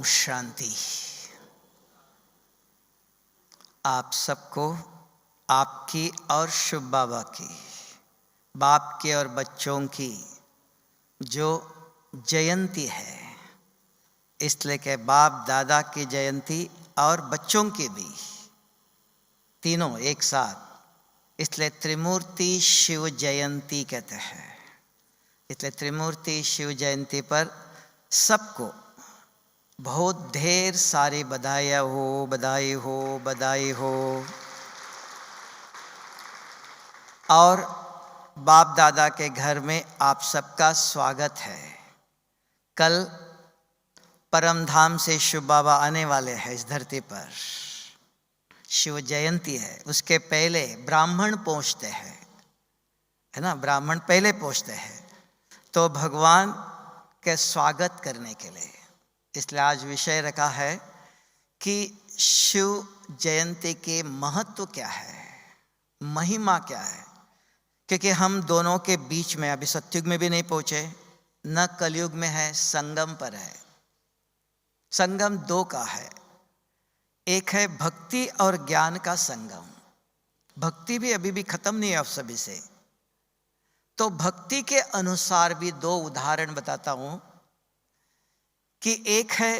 शांति। आप सबको आपकी और शुभ बाबा की, बाप के और बच्चों की जो जयंती है, इसलिए कि बाप दादा की जयंती और बच्चों की भी, तीनों एक साथ, इसलिए त्रिमूर्ति शिव जयंती कहते हैं। इसलिए त्रिमूर्ति शिव जयंती पर सबको बहुत ढेर सारी बधाई हो, बधाई हो, बधाई हो। और बाप दादा के घर में आप सबका स्वागत है। कल परम धाम से शिव बाबा आने वाले हैं इस धरती पर। शिव जयंती है, उसके पहले ब्राह्मण पहुंचते हैं, है ना, ब्राह्मण पहले पहुंचते हैं तो भगवान के स्वागत करने के लिए। इसलिए आज विषय रखा है कि शिव जयंती के महत्व क्या है, महिमा क्या है। क्योंकि हम दोनों के बीच में, अभी सतयुग में भी नहीं पहुंचे, न कलयुग में है, संगम पर है। संगम दो का है, एक है भक्ति और ज्ञान का संगम। भक्ति भी अभी भी खत्म नहीं है आप सभी से, तो भक्ति के अनुसार भी दो उदाहरण बताता हूं कि एक है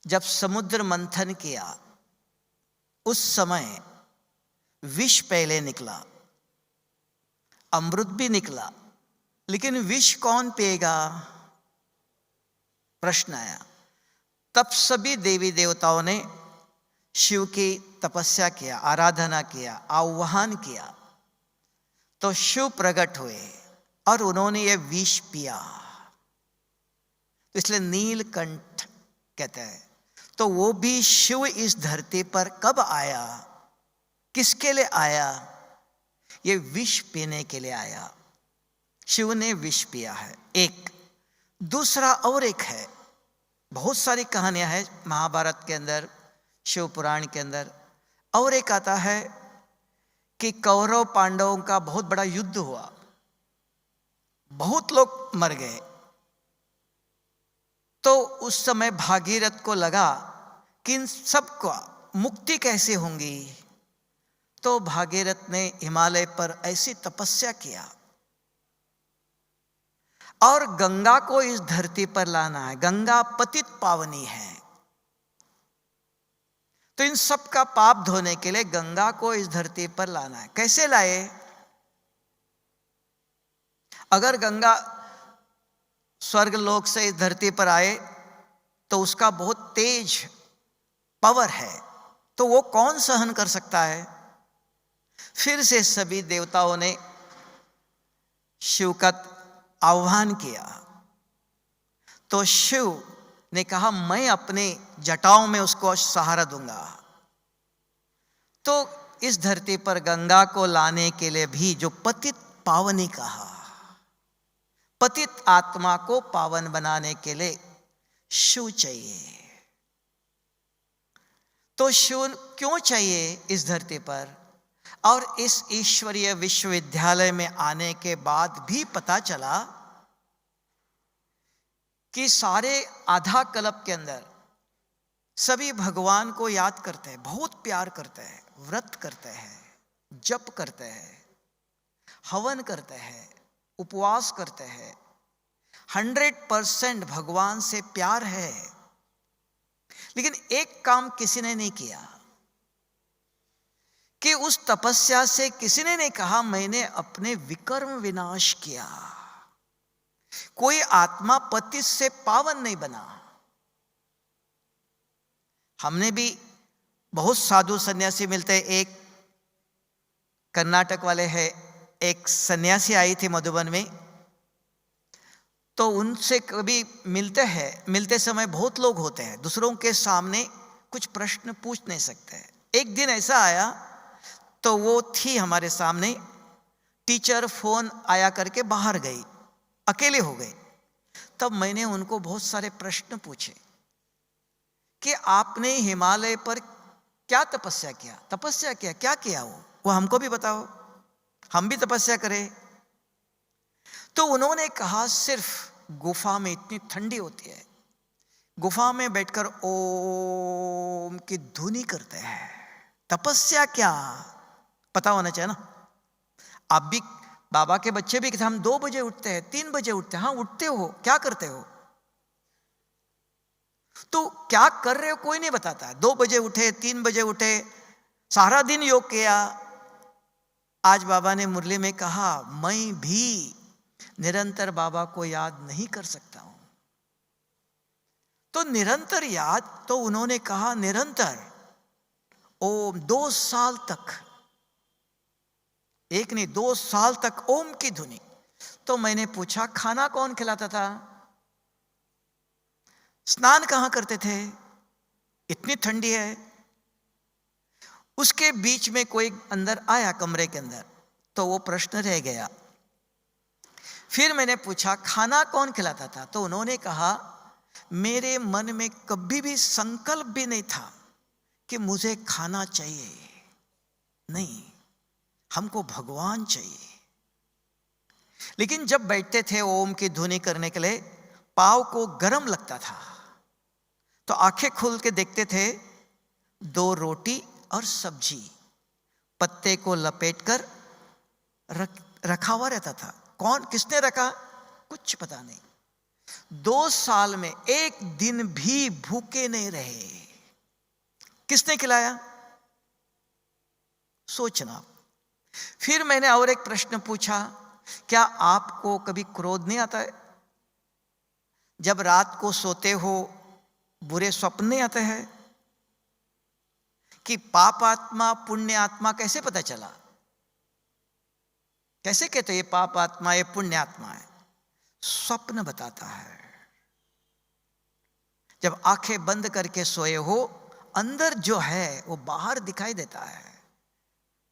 जब समुद्र मंथन किया उस समय विष पहले निकला, अमृत भी निकला, लेकिन विष कौन पिएगा, प्रश्न आया। तब सभी देवी देवताओं ने शिव की तपस्या किया, आराधना किया, आह्वान किया, तो शिव प्रकट हुए और उन्होंने ये विष पिया, इसलिए नीलकंठ कहते हैं। तो वो भी शिव इस धरती पर कब आया, किसके लिए आया, ये विष पीने के लिए आया। शिव ने विष पिया है एक। दूसरा और एक है, बहुत सारी कहानियां हैं महाभारत के अंदर, शिव पुराण के अंदर। और एक आता है कि कौरव पांडवों का बहुत बड़ा युद्ध हुआ, बहुत लोग मर गए। तो उस समय भागीरथ को लगा कि इन सबको मुक्ति कैसे होंगी। तो भागीरथ ने हिमालय पर ऐसी तपस्या किया और गंगा को इस धरती पर लाना है। गंगा पतित पावनी है, तो इन सब का पाप धोने के लिए गंगा को इस धरती पर लाना है। कैसे लाए? अगर गंगा स्वर्ग लोक से इस धरती पर आए तो उसका बहुत तेज पावर है, तो वो कौन सहन कर सकता है। फिर से सभी देवताओं ने शिव का आह्वान किया, तो शिव ने कहा मैं अपने जटाओं में उसको सहारा दूंगा। तो इस धरती पर गंगा को लाने के लिए भी जो पतित पावनी कहा, पतित आत्मा को पावन बनाने के लिए शिव चाहिए। तो शिव क्यों चाहिए इस धरती पर? और इस ईश्वरीय विश्वविद्यालय में आने के बाद भी पता चला कि सारे आधा कल्प के अंदर सभी भगवान को याद करते हैं, बहुत प्यार करते हैं, व्रत करते हैं, जप करते हैं, हवन करते हैं, उपवास करते हैं। 100% भगवान से प्यार है। लेकिन एक काम किसी ने नहीं किया कि उस तपस्या से किसी ने नहीं कहा मैंने अपने विकर्म विनाश किया। कोई आत्मा पति से पावन नहीं बना। हमने भी बहुत साधु सन्यासी मिलते हैं। एक कर्नाटक वाले हैं, एक सन्यासी आई थी मधुबन में, तो उनसे कभी मिलते हैं, मिलते समय बहुत लोग होते हैं, दूसरों के सामने कुछ प्रश्न पूछ नहीं सकते। एक दिन ऐसा आया तो वो थी हमारे सामने, टीचर फोन आया करके बाहर गई, अकेले हो गए। तब मैंने उनको बहुत सारे प्रश्न पूछे कि आपने हिमालय पर क्या तपस्या किया, तपस्या किया क्या किया, वो हमको भी बताओ, हम भी तपस्या करें। तो उन्होंने कहा सिर्फ गुफा में इतनी ठंडी होती है, गुफा में बैठकर ओम की धुनी करते हैं। तपस्या क्या, पता होना चाहिए ना। आप भी, बाबा के बच्चे भी कहते हम 2 बजे उठते हैं, 3 बजे उठते हैं। हाँ उठते हो, क्या करते हो? तो क्या कर रहे हो कोई नहीं बताता है। 2 बजे उठे, 3 बजे उठे, सारा दिन योग किया। आज बाबा ने मुरली में कहा, मैं भी निरंतर बाबा को याद नहीं कर सकता हूं। तो निरंतर याद, तो उन्होंने कहा निरंतर ओम 2 साल तक, एक नहीं 2 साल तक ओम की धुनी। तो मैंने पूछा खाना कौन खिलाता था, स्नान कहां करते थे, इतनी ठंडी है। उसके बीच में कोई अंदर आया कमरे के अंदर, तो वो प्रश्न रह गया। फिर मैंने पूछा खाना कौन खिलाता था, तो उन्होंने कहा मेरे मन में कभी भी संकल्प भी नहीं था कि मुझे खाना चाहिए, नहीं, हमको भगवान चाहिए। लेकिन जब बैठते थे ओम की धुनी करने के लिए, पाँव को गर्म लगता था, तो आंखें खोल के देखते थे, 2 रोटी और सब्जी पत्ते को लपेटकर रखा हुआ रहता था। कौन, किसने रखा, कुछ पता नहीं। 2 साल में एक दिन भी भूखे नहीं रहे। किसने खिलाया, सोचना। फिर मैंने और एक प्रश्न पूछा, क्या आपको कभी क्रोध नहीं आता है? जब रात को सोते हो बुरे स्वप्न नहीं आते हैं? कि पाप आत्मा पुण्य आत्मा कैसे पता चला? कैसे कहते ये पाप आत्मा ये पुण्य आत्मा है? स्वप्न बताता है। जब आंखें बंद करके सोए हो, अंदर जो है वो बाहर दिखाई देता है,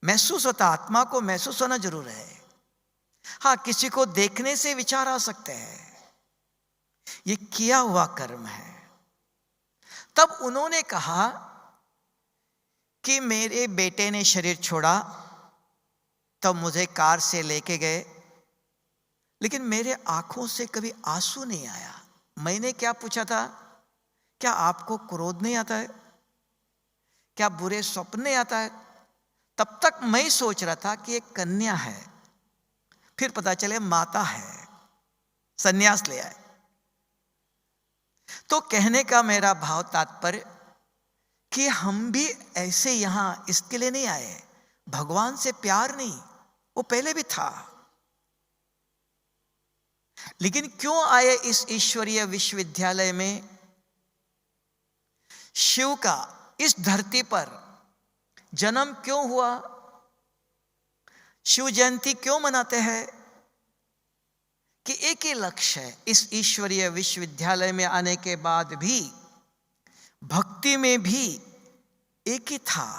महसूस होता। आत्मा को महसूस होना जरूर है। हाँ, किसी को देखने से विचार आ सकते हैं, ये किया हुआ कर्म है। तब उन्होंने कहा कि मेरे बेटे ने शरीर छोड़ा, तब मुझे कार से लेके गए, लेकिन मेरे आंखों से कभी आंसू नहीं आया। मैंने क्या पूछा था, क्या आपको क्रोध नहीं आता है, क्या बुरे स्वप्न नहीं आता है? तब तक मैं सोच रहा था कि एक कन्या है, फिर पता चले माता है, सन्यास ले आए। तो कहने का मेरा भाव तात्पर्य कि हम भी ऐसे यहां इसके लिए नहीं आए, भगवान से प्यार नहीं, वो पहले भी था, लेकिन क्यों आए इस ईश्वरीय विश्वविद्यालय में? शिव का इस धरती पर जन्म क्यों हुआ? शिव जयंती क्यों मनाते हैं? कि एक ही लक्ष्य है। इस ईश्वरीय विश्वविद्यालय में आने के बाद भी भक्ति में भी एक ही था,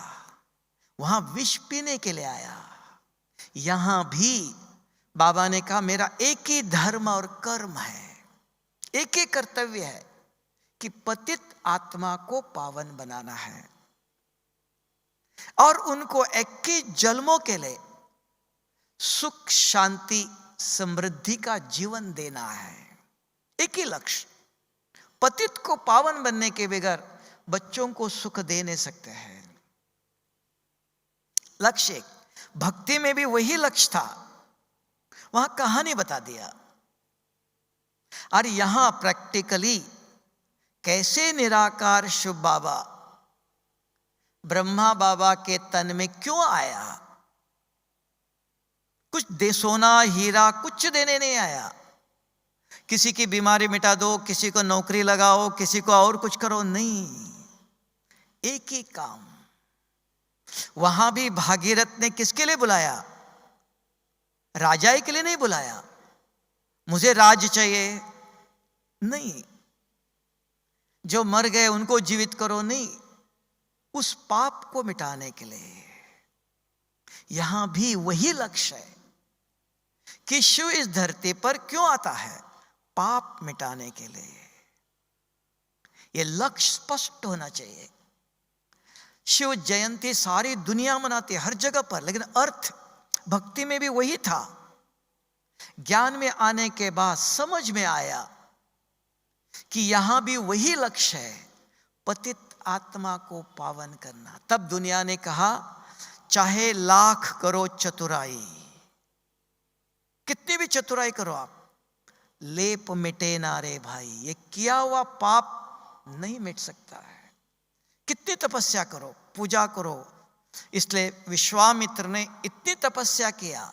वहां विष पीने के लिए आया। यहां भी बाबा ने कहा मेरा एक ही धर्म और कर्म है, एक ही कर्तव्य है कि पतित आत्मा को पावन बनाना है और उनको 21 जन्मों के लिए सुख शांति समृद्धि का जीवन देना है। एक ही लक्ष्य। पतित को पावन बनने के बगैर बच्चों को सुख दे नहीं सकते हैं। लक्ष्य, भक्ति में भी वही लक्ष्य था, वहां कहानी बता दिया। और यहां प्रैक्टिकली कैसे निराकार शिव बाबा ब्रह्मा बाबा के तन में क्यों आया? कुछ दे, सोना हीरा कुछ देने नहीं आया। किसी की बीमारी मिटा दो, किसी को नौकरी लगाओ, किसी को और कुछ करो, नहीं, एक ही काम। वहां भी भागीरथ ने किसके लिए बुलाया? राजाई के लिए नहीं बुलाया, मुझे राज चाहिए, नहीं, जो मर गए उनको जीवित करो, नहीं, उस पाप को मिटाने के लिए। यहां भी वही लक्ष्य है कि शिव इस धरती पर क्यों आता है? पाप मिटाने के लिए। यह लक्ष्य स्पष्ट होना चाहिए। शिव जयंती सारी दुनिया मनाती है, हर जगह पर, लेकिन अर्थ भक्ति में भी वही था। ज्ञान में आने के बाद समझ में आया कि यहां भी वही लक्ष्य है, पतित आत्मा को पावन करना। तब दुनिया ने कहा चाहे लाख करो चतुराई, कितनी भी चतुराई करो आप, लेप मिटे ना रे भाई, ये किया हुआ पाप नहीं मिट सकता है। कितनी तपस्या करो, पूजा करो। इसलिए विश्वामित्र ने इतनी तपस्या किया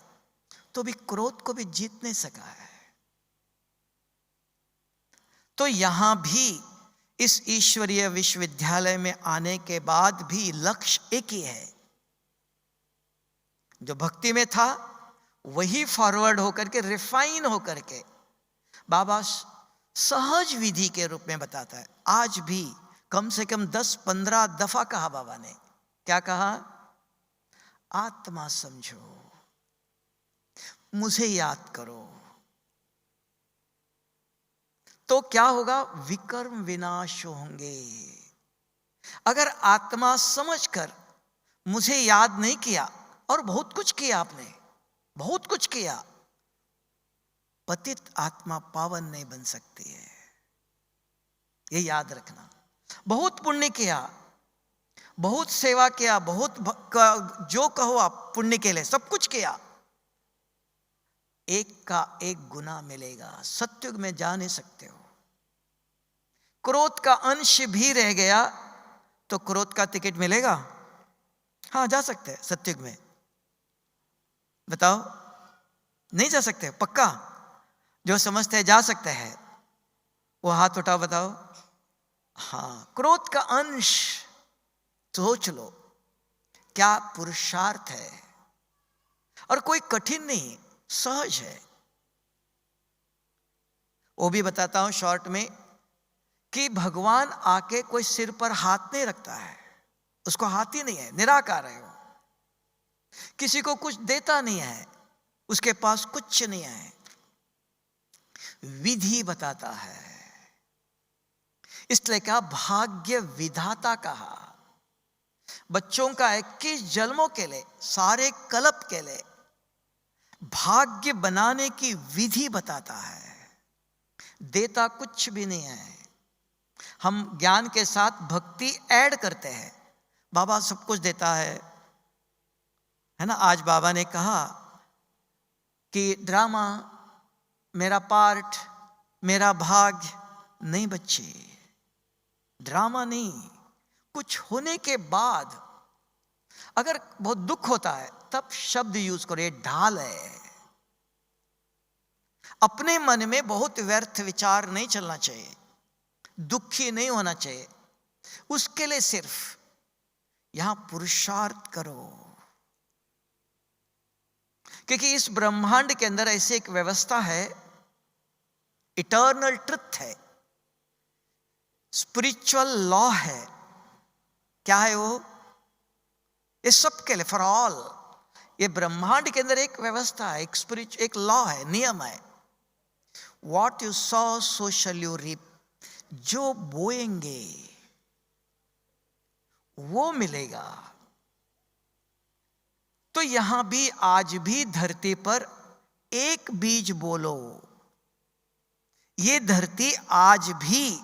तो भी क्रोध को भी जीत नहीं सका है। तो यहां भी इस ईश्वरीय विश्वविद्यालय में आने के बाद भी लक्ष्य एक ही है। जो भक्ति में था वही फॉरवर्ड होकर के, रिफाइन होकर के बाबा सहज विधि के रूप में बताता है। आज भी कम से कम 10-15 दफा कहा बाबा ने। क्या कहा? आत्मा समझो, मुझे याद करो, तो क्या होगा? विकर्म विनाश होंगे। अगर आत्मा समझकर मुझे याद नहीं किया, और बहुत कुछ किया आपने, बहुत कुछ किया, पतित आत्मा पावन नहीं बन सकती है, ये याद रखना। बहुत पुण्य किया, बहुत सेवा किया, बहुत जो कहो आप पुण्य के लिए सब कुछ किया, एक का एक गुना मिलेगा। सत्युग में जा नहीं सकते हो। क्रोध का अंश भी रह गया तो क्रोध का टिकट मिलेगा? हाँ, जा सकते हैं सत्युग में। बताओ, नहीं जा सकते? पक्का? जो समझते हैं जा सकते हैं वो हाथ उठाओ, बताओ। हाँ, क्रोध का अंश सोच लो क्या पुरुषार्थ है, और कोई कठिन नहीं, सहज है। वो भी बताता हूं शॉर्ट में कि भगवान आके कोई सिर पर हाथ नहीं रखता है, उसको हाथ ही नहीं है, निराकार है वो। किसी को कुछ देता नहीं है, उसके पास कुछ नहीं है, विधि बताता है। इसलिए क्या भाग्य विधाता कहा। बच्चों का 21 जन्मों के लिए, सारे कल्प के लिए भाग्य बनाने की विधि बताता है। देता कुछ भी नहीं है, हम ज्ञान के साथ भक्ति ऐड करते हैं। बाबा सब कुछ देता है ना। आज बाबा ने कहा कि ड्रामा मेरा पार्ट, मेरा भाग्य। नहीं बच्चे, ड्रामा नहीं। कुछ होने के बाद अगर बहुत दुख होता है तब शब्द यूज करो, ये ढाल है। अपने मन में बहुत व्यर्थ विचार नहीं चलना चाहिए, दुखी नहीं होना चाहिए। उसके लिए सिर्फ यहां पुरुषार्थ करो, क्योंकि इस ब्रह्मांड के अंदर ऐसी एक व्यवस्था है, इटर्नल ट्रुथ है, स्पिरिचुअल लॉ है। क्या है वो? ये सबके लिए, फॉर ऑल। ये ब्रह्मांड के अंदर एक व्यवस्था है, एक लॉ है, नियम है। What you saw so shall you reap. जो बोएंगे वो मिलेगा। तो यहां भी आज भी धरती पर एक बीज बोलो, ये धरती आज भी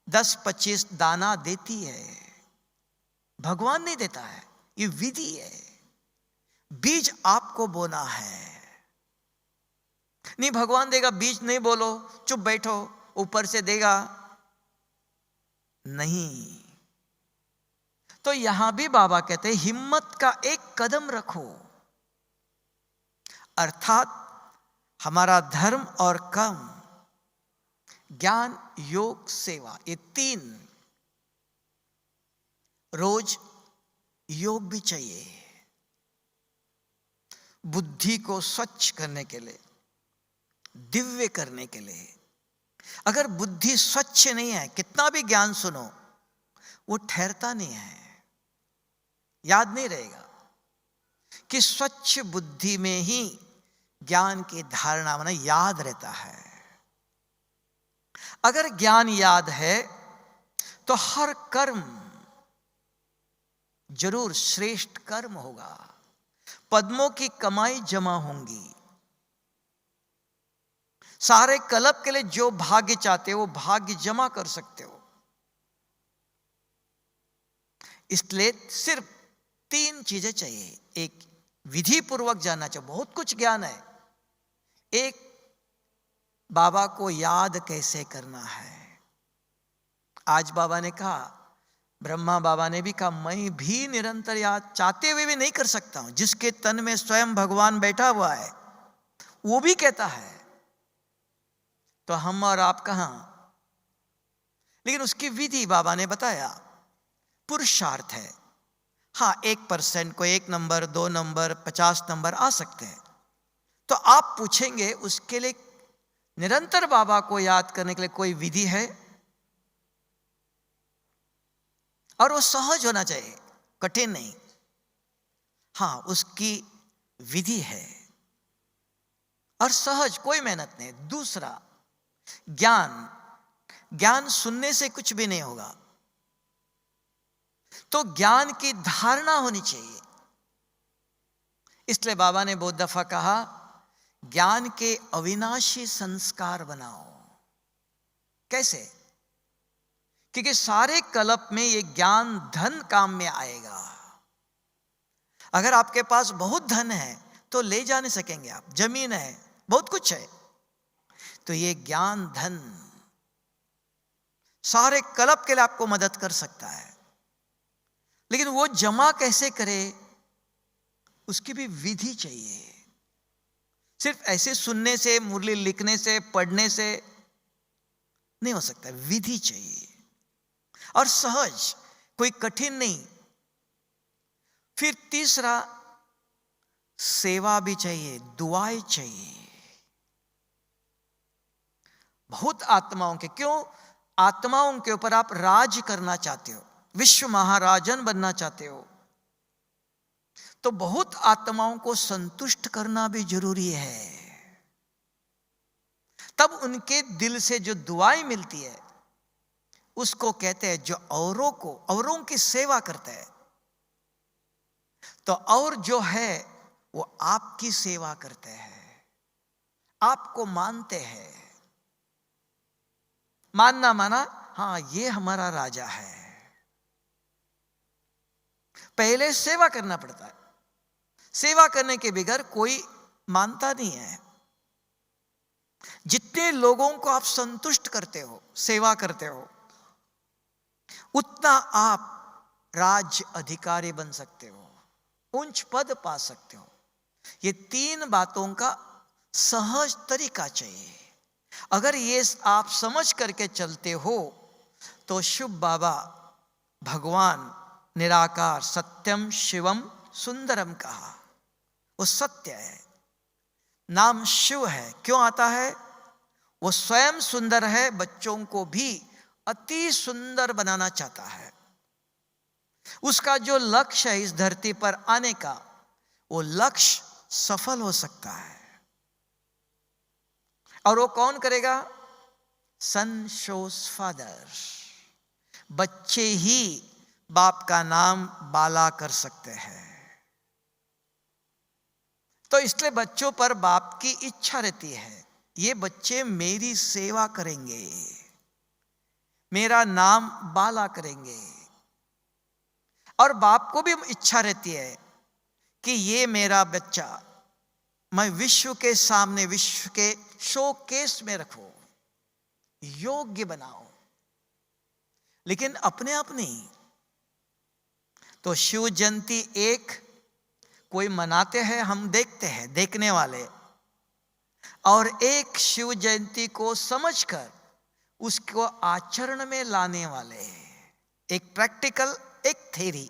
10-25 दाना देती है। भगवान नहीं देता है, ये विधि है। बीज आपको बोना है। नहीं, भगवान देगा, बीज नहीं बोलो, चुप बैठो, ऊपर से देगा नहीं। तो यहां भी बाबा कहते हैं हिम्मत का एक कदम रखो, अर्थात हमारा धर्म और कर्म, ज्ञान, योग, सेवा, ये 3। रोज योग भी चाहिए बुद्धि को स्वच्छ करने के लिए, दिव्य करने के लिए। अगर बुद्धि स्वच्छ नहीं है, कितना भी ज्ञान सुनो वो ठहरता नहीं है, याद नहीं रहेगा। कि स्वच्छ बुद्धि में ही ज्ञान की धारणा माना याद रहता है। अगर ज्ञान याद है तो हर कर्म जरूर श्रेष्ठ कर्म होगा, पद्मों की कमाई जमा होंगी। सारे कल्प के लिए जो भाग्य चाहते हो वो भाग्य जमा कर सकते हो। इसलिए सिर्फ 3 चीजें चाहिए। एक, विधि पूर्वक जानना चाहिए, बहुत कुछ ज्ञान है। एक, बाबा को याद कैसे करना है। आज बाबा ने कहा, ब्रह्मा बाबा ने भी कहा, मैं भी निरंतर याद चाहते हुए भी नहीं कर सकता हूं। जिसके तन में स्वयं भगवान बैठा हुआ है वो भी कहता है, तो हम और आप कहां। लेकिन उसकी विधि बाबा ने बताया, पुरुषार्थ है। हाँ, 1% को 1 नंबर, 2 नंबर, 50 नंबर आ सकते हैं। तो आप पूछेंगे उसके लिए निरंतर बाबा को याद करने के लिए कोई विधि है? और वो सहज होना चाहिए, कठिन नहीं। हाँ, उसकी विधि है और सहज, कोई मेहनत नहीं। दूसरा, ज्ञान सुनने से कुछ भी नहीं होगा, तो ज्ञान की धारणा होनी चाहिए। इसलिए बाबा ने बहुत दफा कहा, ज्ञान के अविनाशी संस्कार बनाओ। कैसे? क्योंकि सारे कल्प में ये ज्ञान धन काम में आएगा। अगर आपके पास बहुत धन है तो ले जा नहीं सकेंगे आप, जमीन है, बहुत कुछ है, तो ये ज्ञान धन सारे कल्प के लिए आपको मदद कर सकता है। लेकिन वो जमा कैसे करे, उसकी भी विधि चाहिए। सिर्फ ऐसे सुनने से, मुरली लिखने से, पढ़ने से नहीं हो सकता, विधि चाहिए और सहज, कोई कठिन नहीं। फिर तीसरा, सेवा भी चाहिए, दुआएं चाहिए। बहुत आत्माओं के, क्यों? आत्माओं के ऊपर आप राज करना चाहते हो, विश्व महाराजन बनना चाहते हो, तो बहुत आत्माओं को संतुष्ट करना भी जरूरी है। तब उनके दिल से जो दुआएं मिलती है उसको कहते हैं, जो औरों की सेवा करते हैं। तो और जो है वो आपकी सेवा करते हैं, आपको मानते हैं। मानना माना, हाँ ये हमारा राजा है। पहले सेवा करना पड़ता है, सेवा करने के बगैर कोई मानता नहीं है। जितने लोगों को आप संतुष्ट करते हो, सेवा करते हो, उतना आप राज्य अधिकारी बन सकते हो, उच्च पद पा सकते हो। ये 3 बातों का सहज तरीका चाहिए। अगर ये आप समझ करके चलते हो तो शुभ बाबा भगवान निराकार सत्यम शिवम सुंदरम कहा, वो सत्य है। नाम शिव है, क्यों आता है? वो स्वयं सुंदर है, बच्चों को भी अति सुंदर बनाना चाहता है। उसका जो लक्ष्य है इस धरती पर आने का, वो लक्ष्य सफल हो सकता है। और वो कौन करेगा? सन शोज फादर। बच्चे ही बाप का नाम बाला कर सकते हैं। तो इसलिए बच्चों पर बाप की इच्छा रहती है, ये बच्चे मेरी सेवा करेंगे, मेरा नाम बाला करेंगे। और बाप को भी इच्छा रहती है कि ये मेरा बच्चा मैं विश्व के सामने, विश्व के शोकेस में रखूं, योग्य बनाओ। लेकिन अपने आप नहीं। तो शिव जयंती एक कोई मनाते हैं, हम देखते हैं, देखने वाले, और एक शिव जयंती को समझकर उसको आचरण में लाने वाले। एक प्रैक्टिकल, एक थ्योरी।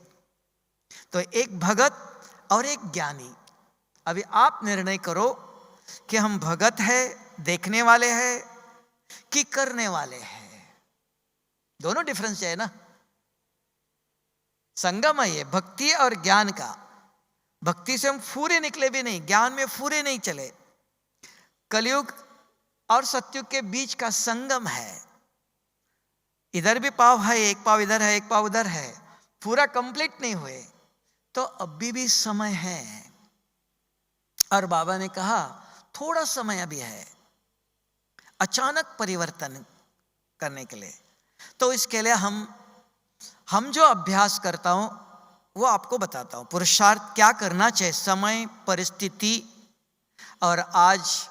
तो एक भगत और एक ज्ञानी। अभी आप निर्णय करो कि हम भगत है, देखने वाले हैं, कि करने वाले हैं। दोनों डिफरेंस है ना। संगम है ये भक्ति और ज्ञान का। भक्ति से हम फूरे निकले भी नहीं, ज्ञान में फूरे नहीं चले। कलयुग और सतयुग के बीच का संगम है। इधर भी पाव है, एक पाव इधर है, एक पाव उधर है, पूरा कंप्लीट नहीं हुए, तो अभी भी समय है। और बाबा ने कहा थोड़ा समय अभी है, अचानक परिवर्तन करने के लिए। तो इसके लिए हम जो अभ्यास करता हूं वो आपको बताता हूं। पुरुषार्थ क्या करना चाहिए, समय, परिस्थिति, और आज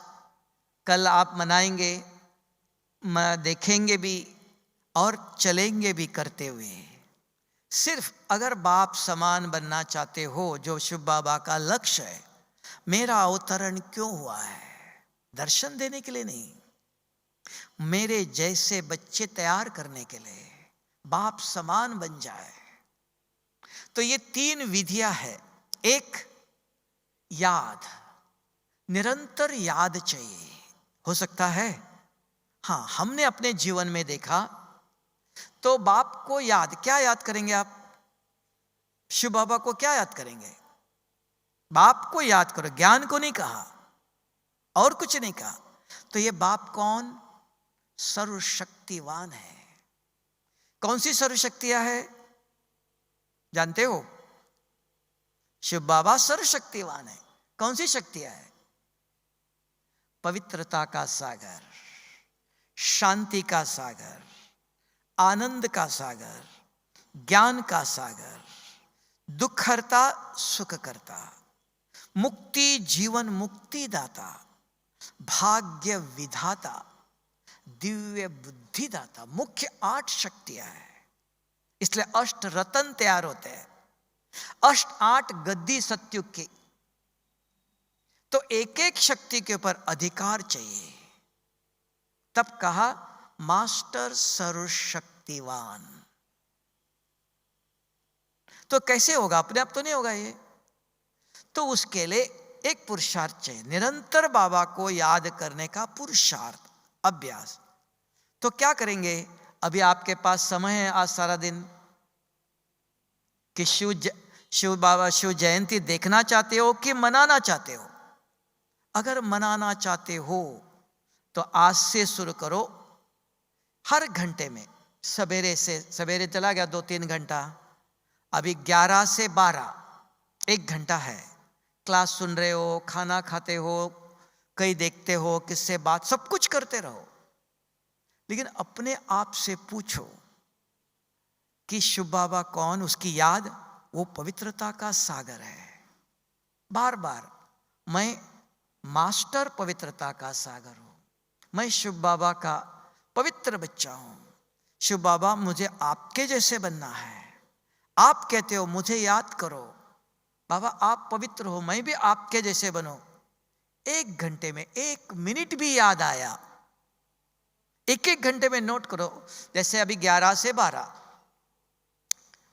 कल आप मनाएंगे, देखेंगे भी और चलेंगे भी करते हुए। सिर्फ अगर बाप समान बनना चाहते हो, जो शिव बाबा का लक्ष्य है, मेरा अवतरण क्यों हुआ है, दर्शन देने के लिए नहीं, मेरे जैसे बच्चे तैयार करने के लिए, बाप समान बन जाए। तो ये 3 विधियां है। एक, याद, निरंतर याद चाहिए। हो सकता है, हाँ, हमने अपने जीवन में देखा, तो बाप को याद, क्या याद करेंगे आप? शिव बाबा को क्या याद करेंगे? बाप को याद करो, ज्ञान को नहीं कहा और कुछ नहीं कहा। तो ये बाप कौन? सर्वशक्तिवान है। कौन सी सर्वशक्तियां है जानते हो? शिव बाबा सर्वशक्तिवान है। कौन सी शक्तियां है? पवित्रता का सागर, शांति का सागर, आनंद का सागर, ज्ञान का सागर, दुख हरता सुख करता, मुक्ति जीवन मुक्ति दाता, भाग्य विधाता, दिव्य बुद्धि दाता। मुख्य 8 शक्तियां हैं। इसलिए अष्ट रतन तैयार होते हैं, 8 गद्दी सत्युग की। तो एक एक शक्ति के ऊपर अधिकार चाहिए। तब कहा मास्टर सर्वशक्तिवान। तो कैसे होगा? अपने आप तो नहीं होगा ये। तो उसके लिए एक पुरुषार्थ चाहिए, निरंतर बाबा को याद करने का पुरुषार्थ, अभ्यास। तो क्या करेंगे? अभी आपके पास समय है आज सारा दिन कि शिव बाबा शिव जयंती देखना चाहते हो कि मनाना चाहते हो? अगर मनाना चाहते हो तो आज से शुरू करो। हर घंटे में, सवेरे चला गया 2-3 घंटा, अभी 11 से 12 1 घंटा है। क्लास सुन रहे हो, खाना खाते हो, कहीं देखते हो, किससे बात, सब कुछ करते रहो। लेकिन अपने आप से पूछो कि शिव बाबा कौन? उसकी याद, वो पवित्रता का सागर है। बार बार, मैं मास्टर पवित्रता का सागर हूं, मैं शिव बाबा का पवित्र बच्चा हूं। शिव बाबा, मुझे आपके जैसे बनना है। आप कहते हो मुझे याद करो, बाबा आप पवित्र हो, मैं भी आपके जैसे बनो। 1 घंटे में 1 मिनट भी याद आया, 1 घंटे में नोट करो। जैसे अभी 11 से 12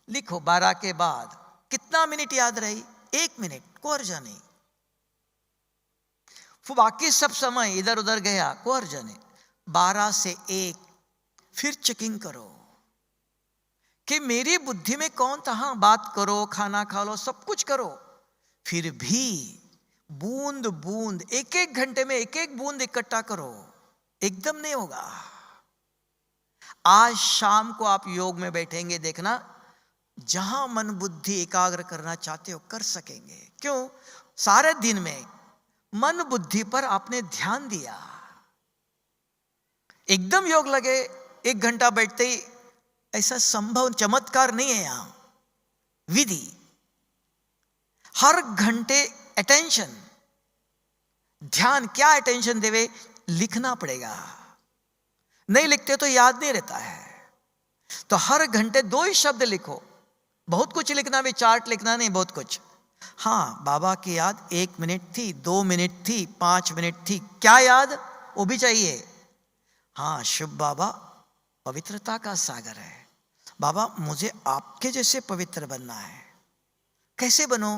लिखो, 12 के बाद कितना मिनट याद रही? 1 मिनट, कोई अर्जा नहीं। बाकी सब समय इधर उधर गया, कोई अर्जा नहीं। 12 से 1 फिर चेकिंग करो कि मेरी बुद्धि में कौन था। हाँ, बात करो, खाना खा लो, सब कुछ करो, फिर भी बूंद बूंद, 1 घंटे में 1 बूंद इकट्ठा करो। एकदम नहीं होगा। आज शाम को आप योग में बैठेंगे, देखना, जहां मन बुद्धि एकाग्र करना चाहते हो कर सकेंगे। क्यों? सारे दिन में मन बुद्धि पर आपने ध्यान दिया। एकदम योग लगे 1 घंटा बैठते ही, ऐसा संभव चमत्कार नहीं है। यहां विधि, हर घंटे अटेंशन, ध्यान। क्या अटेंशन देवे? लिखना पड़ेगा, नहीं लिखते तो याद नहीं रहता है। तो हर घंटे 2 ही शब्द लिखो। बहुत कुछ लिखना भी, चार्ट लिखना नहीं, बहुत कुछ। हाँ, बाबा की याद 1 मिनट थी, 2 मिनट थी, 5 मिनट थी, क्या याद? वो भी चाहिए। हाँ, शिव बाबा पवित्रता का सागर है। बाबा मुझे आपके जैसे पवित्र बनना है। कैसे बनो?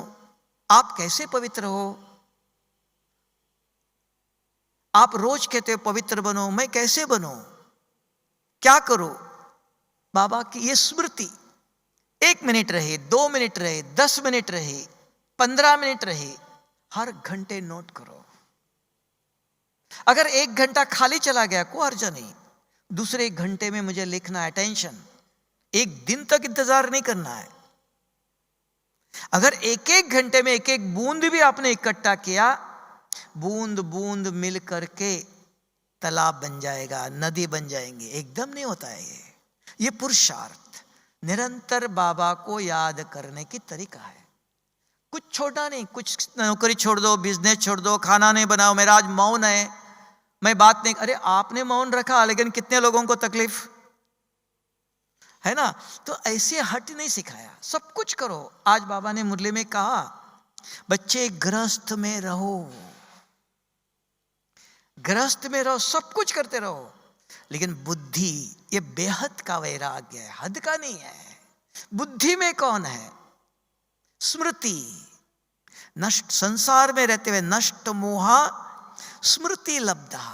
आप कैसे पवित्र हो? आप रोज कहते हो पवित्र बनो, मैं कैसे बनूं? क्या करूं? बाबा की ये स्मृति 1 मिनट रहे, 2 मिनट रहे, 10 मिनट रहे, 15 मिनट रहे, हर घंटे नोट करो। अगर 1 घंटा खाली चला गया, कोई अर्जा नहीं। दूसरे घंटे में मुझे लिखना है, अटेंशन। 1 दिन तक इंतजार नहीं करना है। अगर 1 घंटे में 1 बूंद भी आपने इकट्ठा किया, बूंद बूंद मिल करके तालाब बन जाएगा, नदी बन जाएंगे, एकदम नहीं होता है ये पुरुषार्थ निरंतर बाबा को याद करने की तरीका है। कुछ छोटा नहीं, कुछ नौकरी छोड़ दो, बिजनेस छोड़ दो, खाना नहीं बनाओ, मेरा आज मौन है, मैं बात नहीं, अरे आपने मौन रखा लेकिन कितने लोगों को तकलीफ है ना। तो ऐसे हट नहीं सिखाया, सब कुछ करो। आज बाबा ने मुरली में कहा बच्चे गृहस्थ में रहो, गृहस्थ में रहो, सब कुछ करते रहो, लेकिन बुद्धि ये बेहद का वैराग्य है, हद का नहीं है। बुद्धि में कौन है? स्मृति, नष्ट संसार में रहते हुए नष्ट मोहा स्मृति लब्धा।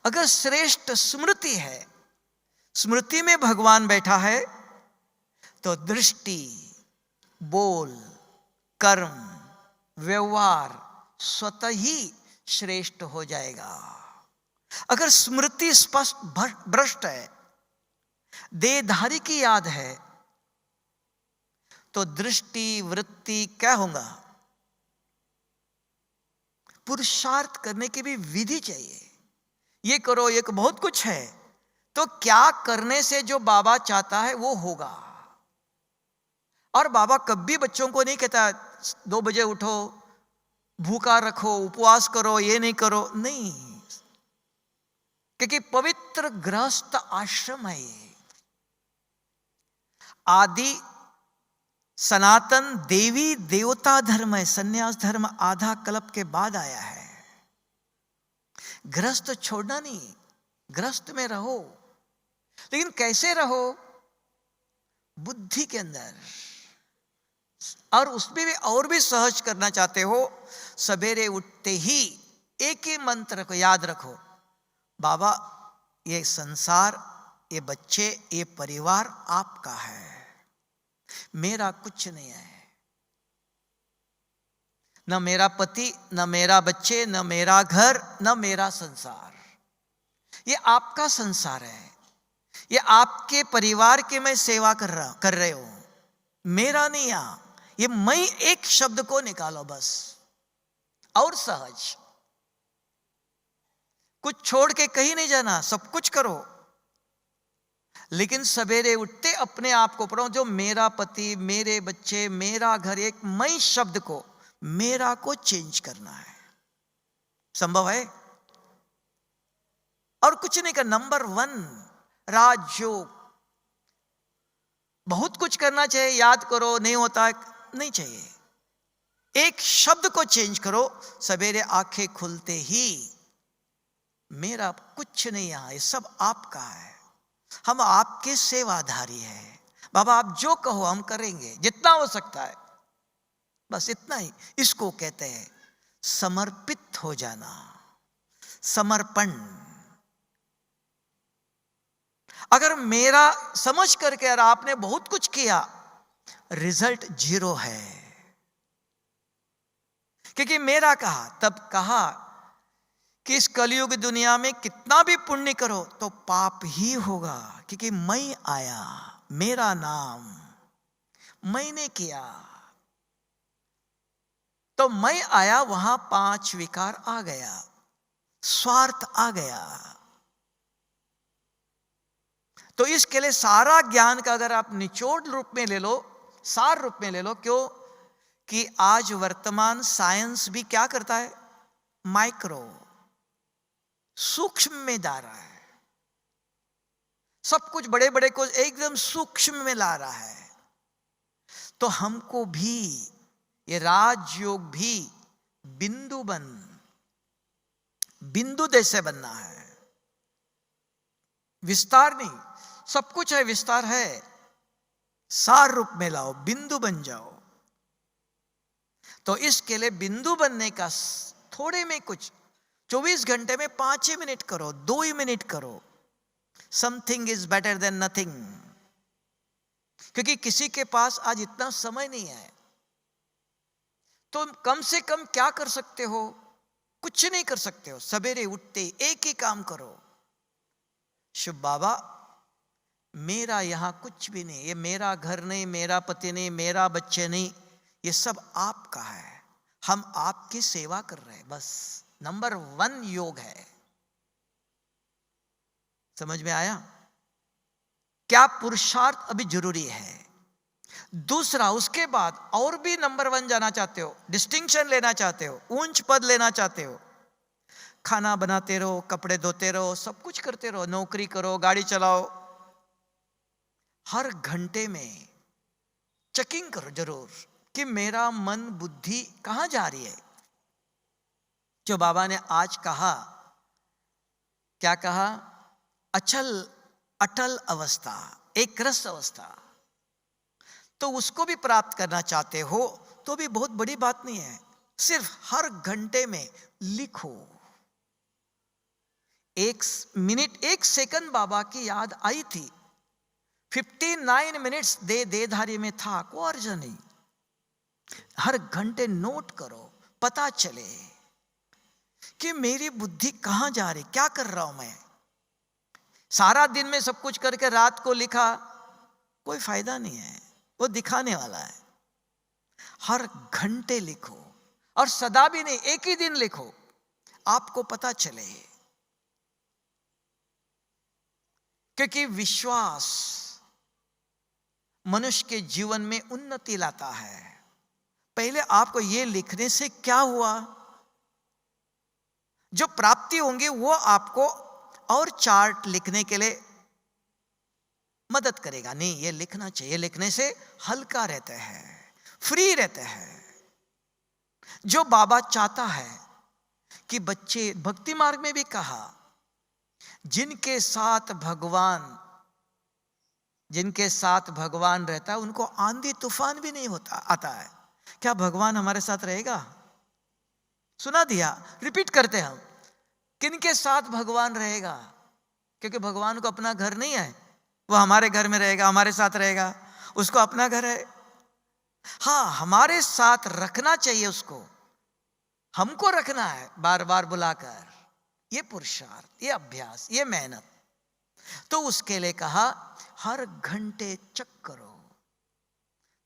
अगर श्रेष्ठ स्मृति है, स्मृति में भगवान बैठा है, तो दृष्टि, बोल, कर्म, व्यवहार स्वतः ही श्रेष्ठ हो जाएगा। अगर स्मृति स्पष्ट भ्रष्ट है, देहधारी की याद है, तो दृष्टि वृत्ति क्या होगा? पुरुषार्थ करने की भी विधि चाहिए। ये करो, ये बहुत कुछ है, तो क्या करने से जो बाबा चाहता है वो होगा। और बाबा कभी बच्चों को नहीं कहता 2 बजे उठो, भूखा रखो, उपवास करो, ये नहीं करो, नहीं, क्योंकि पवित्र गृहस्थ आश्रम है ये। आदि सनातन देवी देवता धर्म है, सन्यास धर्म आधा कल्प के बाद आया है। गृहस्थ छोड़ना नहीं, गृहस्थ में रहो, लेकिन कैसे रहो? बुद्धि के अंदर। और उसमें भी और भी सहज करना चाहते हो, सवेरे उठते ही एक ही मंत्र को याद रखो, बाबा ये संसार, ये बच्चे, ये परिवार आपका है, मेरा कुछ नहीं है। न मेरा पति, न मेरा बच्चे, न मेरा घर, न मेरा संसार, ये आपका संसार है, ये आपके परिवार की मैं सेवा कर रहे हो, मेरा नहीं। यहां ये मैं एक शब्द को निकालो बस, और सहज, कुछ छोड़ के कहीं नहीं जाना, सब कुछ करो, लेकिन सवेरे उठते अपने आप को पढ़ो, जो मेरा पति, मेरे बच्चे, मेरा घर, एक मैं शब्द को, मेरा को चेंज करना है। संभव है? और कुछ नहीं कर। नंबर 1 राजयोग। बहुत कुछ करना चाहिए, याद करो, नहीं होता नहीं चाहिए, एक शब्द को चेंज करो, सवेरे आंखें खुलते ही मेरा कुछ नहीं, यहां ये सब आपका है, हम आपके सेवाधारी हैं, बाबा आप जो कहो हम करेंगे, जितना हो सकता है, बस इतना ही। इसको कहते हैं समर्पित हो जाना, समर्पण। अगर मेरा समझ करके अगर आपने बहुत कुछ किया, रिजल्ट 0 है, क्योंकि मेरा कहा, तब कहा कि इस कलयुग दुनिया में कितना भी पुण्य करो तो पाप ही होगा, क्योंकि मैं आया, मेरा नाम मैंने किया, तो मैं आया, वहां 5 विकार आ गया, स्वार्थ आ गया। तो इसके लिए सारा ज्ञान का अगर आप निचोड़ रूप में ले लो, सार रूप में ले लो, क्यों कि आज वर्तमान साइंस भी क्या करता है? माइक्रो, सूक्ष्म में ला रहा है, सब कुछ बड़े बड़े को एकदम सूक्ष्म में ला रहा है। तो हमको भी ये राजयोग भी बिंदु जैसे बनना है, विस्तार नहीं, सब कुछ है, विस्तार है, सार रूप में लाओ, बिंदु बन जाओ। तो इसके लिए बिंदु बनने का थोड़े में कुछ 24 घंटे में 5 ही मिनट करो, 2 ही मिनट करो, something is better than nothing. क्योंकि किसी के पास आज इतना समय नहीं है, तो कम से कम क्या कर सकते हो? कुछ नहीं कर सकते हो, सवेरे उठते एक ही काम करो, शुभ बाबा मेरा यहां कुछ भी नहीं, ये मेरा घर नहीं, मेरा पति नहीं, मेरा बच्चे नहीं, ये सब आपका है, हम आपकी सेवा कर रहे हैं, बस। नंबर 1 योग है। समझ में आया? क्या पुरुषार्थ अभी जरूरी है। दूसरा, उसके बाद और भी नंबर 1 जाना चाहते हो, डिस्टिंक्शन लेना चाहते हो, उच्च पद लेना चाहते हो, खाना बनाते रहो, कपड़े धोते रहो, सब कुछ करते रहो, नौकरी करो, गाड़ी चलाओ, हर घंटे में चेकिंग करो जरूर कि मेरा मन बुद्धि कहां जा रही है। जो बाबा ने आज कहा, क्या कहा? अचल अटल अवस्था, एक रस अवस्था, तो उसको भी प्राप्त करना चाहते हो तो भी बहुत बड़ी बात नहीं है। सिर्फ हर घंटे में लिखो, 1 मिनट 1 सेकंड बाबा की याद आई थी, 59 मिनट्स देहधारी में था, कोई अर्ज नहीं। हर घंटे नोट करो, पता चले कि मेरी बुद्धि कहां जा रही, क्या कर रहा हूं मैं। सारा दिन में सब कुछ करके रात को लिखा, कोई फायदा नहीं है, वो दिखाने वाला है। हर घंटे लिखो, और सदा भी नहीं, एक ही दिन लिखो, आपको पता चले। क्योंकि विश्वास मनुष्य के जीवन में उन्नति लाता है। पहले आपको यह लिखने से क्या हुआ, जो प्राप्ति होंगी वो आपको और चार्ट लिखने के लिए मदद करेगा। नहीं, ये लिखना चाहिए, लिखने से हल्का रहते हैं, फ्री रहते हैं। जो बाबा चाहता है कि बच्चे, भक्ति मार्ग में भी कहा, जिनके साथ भगवान रहता है उनको आंधी तूफान भी नहीं होता आता है। क्या भगवान हमारे साथ रहेगा? सुना दिया, रिपीट करते हैं हम, किनके साथ भगवान रहेगा? क्योंकि भगवान को अपना घर नहीं है, वो हमारे घर में रहेगा, हमारे साथ रहेगा, उसको अपना घर है। हाँ, हमारे साथ रखना चाहिए उसको, हमको रखना है बार बार बुलाकर। ये पुरुषार्थ, ये अभ्यास, ये मेहनत। तो उसके लिए कहा हर घंटे चेक करो,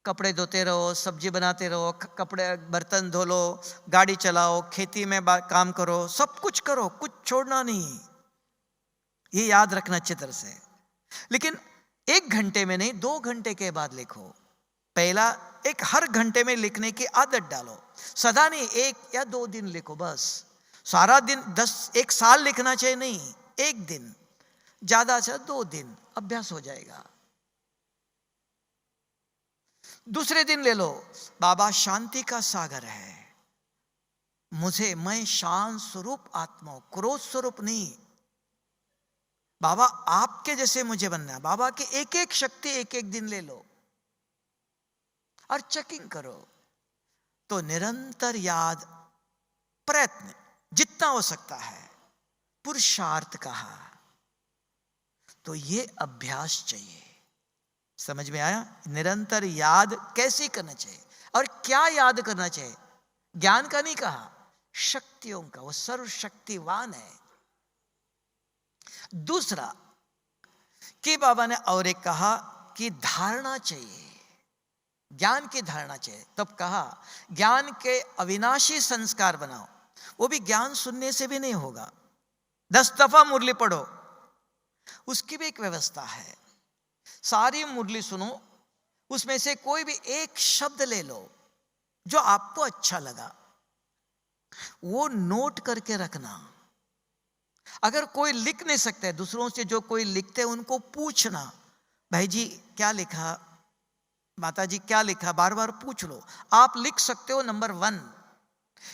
कपड़े धोते रहो, सब्जी बनाते रहो, कपड़े बर्तन धो लो, गाड़ी चलाओ, खेती में काम करो, सब कुछ करो, कुछ छोड़ना नहीं। ये याद रखना अच्छी तरह से। लेकिन 1 घंटे में नहीं, 2 घंटे के बाद लिखो। पहला एक हर घंटे में लिखने की आदत डालो, सदा नहीं, 1 या 2 दिन लिखो बस। सारा दिन 1 साल लिखना चाहिए नहीं, 1 दिन, ज्यादा से 2 दिन, अभ्यास हो जाएगा। दूसरे दिन ले लो, बाबा शांति का सागर है, मैं शांत स्वरूप आत्मा हूं, क्रोध स्वरूप नहीं। बाबा आपके जैसे मुझे बनना है। बाबा की एक एक शक्ति 1 दिन ले लो और चेकिंग करो। तो निरंतर याद, प्रयत्न जितना हो सकता है, पुरुषार्थ कहा, तो ये अभ्यास चाहिए। समझ में आया? निरंतर याद कैसे करना चाहिए और क्या याद करना चाहिए। ज्ञान का नहीं कहा, शक्तियों का, वो सर्वशक्तिवान है। दूसरा कि बाबा ने और एक कहा कि धारणा चाहिए, ज्ञान की धारणा चाहिए। तब कहा ज्ञान के अविनाशी संस्कार बनाओ। वो भी ज्ञान सुनने से भी नहीं होगा, 10 दफा मुरली पढ़ो, उसकी भी एक व्यवस्था है। सारी मुरली सुनो, उसमें से कोई भी एक शब्द ले लो जो आपको अच्छा लगा, वो नोट करके रखना। अगर कोई लिख नहीं सकते, दूसरों से जो कोई लिखते हैं उनको पूछना, भाई जी क्या लिखा, माता जी क्या लिखा, बार बार पूछ लो। आप लिख सकते हो नंबर 1,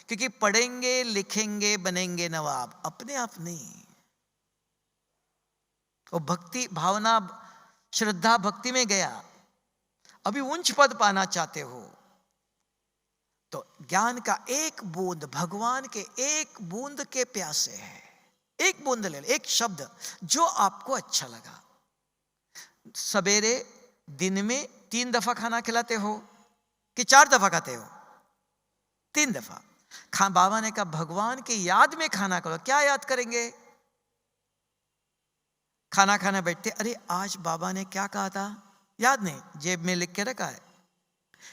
क्योंकि पढ़ेंगे लिखेंगे बनेंगे नवाब, अपने आप नहीं। वो भक्ति भावना, श्रद्धा भक्ति में गया, अभी उच्च पद पाना चाहते हो तो ज्ञान का एक बूंद, भगवान के एक बूंद के प्यासे है, एक बूंद ले लो, एक शब्द जो आपको अच्छा लगा। सवेरे दिन में 3 दफा खाना खिलाते हो कि 4 दफा खाते हो? 3 दफा। बाबा ने कहा भगवान की याद में खाना करो। क्या याद करेंगे? खाना खाने बैठते, अरे आज बाबा ने क्या कहा था, याद नहीं, जेब में लिख के रखा है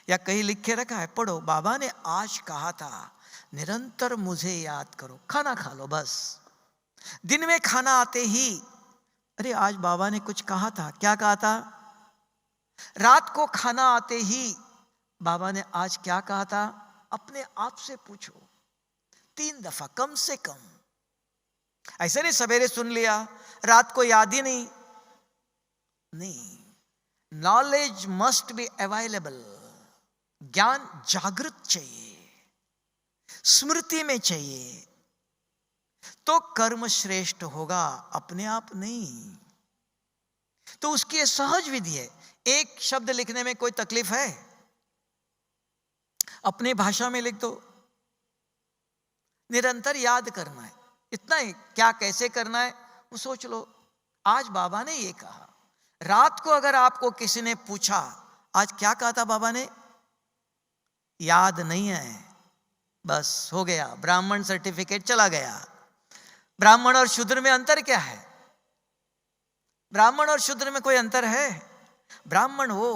या कहीं लिख के रखा है, पढ़ो। बाबा ने आज कहा था, निरंतर मुझे याद करो, खाना खा लो बस। दिन में खाना आते ही अरे आज बाबा ने कुछ कहा था, क्या कहा था? रात को खाना आते ही बाबा ने आज क्या कहा था? अपने आप से पूछो 3 दफा कम से कम। ऐसे नहीं सवेरे सुन लिया, रात को याद ही नहीं। Knowledge must be available. ज्ञान जागृत चाहिए, स्मृति में चाहिए, तो कर्म श्रेष्ठ होगा, अपने आप नहीं। तो उसकी ये सहज विधि है। एक शब्द लिखने में कोई तकलीफ है? अपनी भाषा में लिख दो। निरंतर याद करना है, इतना ही। क्या कैसे करना है वो सोच लो। आज बाबा ने ये कहा। रात को अगर आपको किसी ने पूछा आज क्या कहा था बाबा ने, याद नहीं है, बस हो गया, ब्राह्मण सर्टिफिकेट चला गया। ब्राह्मण और शूद्र में अंतर क्या है? ब्राह्मण और शूद्र में कोई अंतर है? ब्राह्मण वो